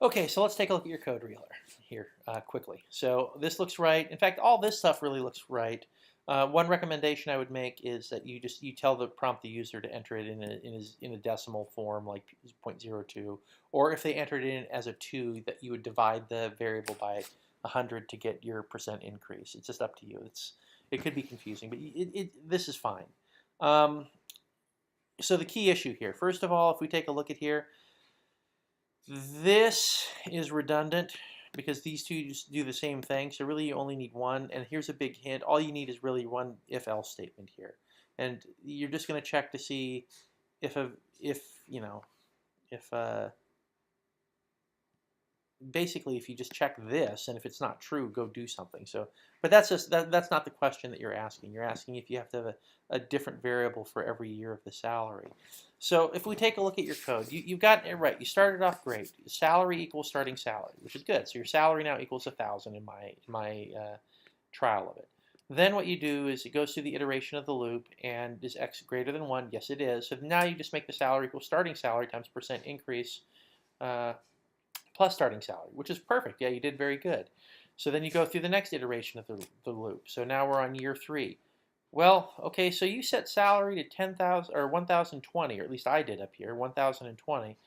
Okay, so let's take a look at your code here quickly. So this looks right. In fact, all this stuff really looks right. One recommendation I would make is that you tell the prompt the user to enter it in a decimal form like 0.02, or if they entered it in as a 2, that you would divide the variable by 100 to get your percent increase. It's just up to you. It could be confusing, but this is fine. So the key issue here, first of all, if we take a look at here, this is redundant because these two just do the same thing. So really you only need one. And here's a big hint. All you need is really one if-else statement here. And you're just going to check to see if basically if you just check this, and if it's not true, go do something. So, but that's not the question that you're asking. You're asking if you have to have a different variable for every year of the salary. So if we take a look at your code, you've got it right. You started off great. Salary equals starting salary, which is good. So your salary now equals 1,000 in my trial of it. Then what you do is it goes through the iteration of the loop, and is x greater than 1? Yes, it is. So now you just make the salary equal starting salary times percent increase plus starting salary, which is perfect. Yeah, you did very good. So then you go through the next iteration of the loop. So now we're on year 3. Well, okay, so you set salary to 10,000 or 1,020, or at least I did up here, 1,020.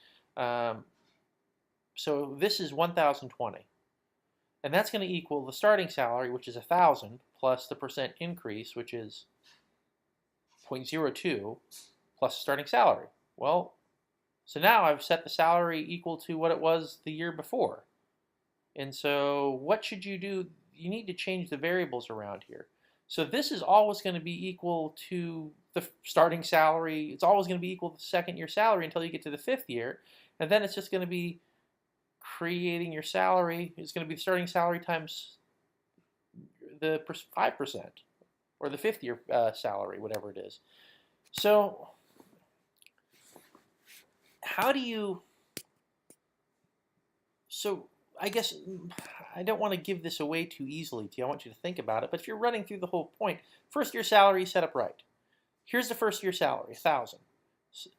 So this is 1,020. And that's going to equal the starting salary, which is 1,000, plus the percent increase, which is 0.02, plus the starting salary. Well, so now I've set the salary equal to what it was the year before. And so what should you do? You need to change the variables around here. So this is always going to be equal to the starting salary. It's always going to be equal to the second year salary until you get to the 5th year. And then it's just going to be creating your salary. It's going to be the starting salary times the 5%, or the 5th year salary, whatever it is. So how do you, so I guess I don't want to give this away too easily to you. I want you to think about it. But if you're running through the whole point, first year salary set up right. Here's the first year salary, 1,000.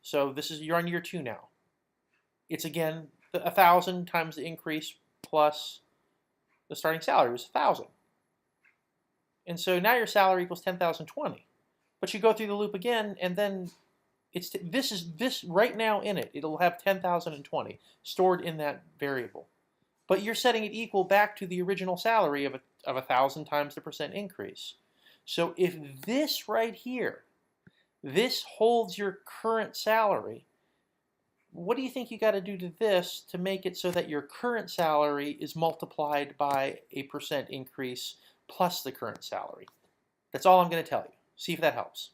So you're on year 2 now. It's again 1,000 times the increase plus the starting salary was 1,000. And so now your salary equals 10,020. But you go through the loop again, and then this right now in it. It'll have 10,020 stored in that variable. But you're setting it equal back to the original salary of 1,000 times the percent increase. So if this right here, this holds your current salary, what do you think you got to do to this to make it so that your current salary is multiplied by a percent increase plus the current salary? That's all I'm going to tell you. See if that helps.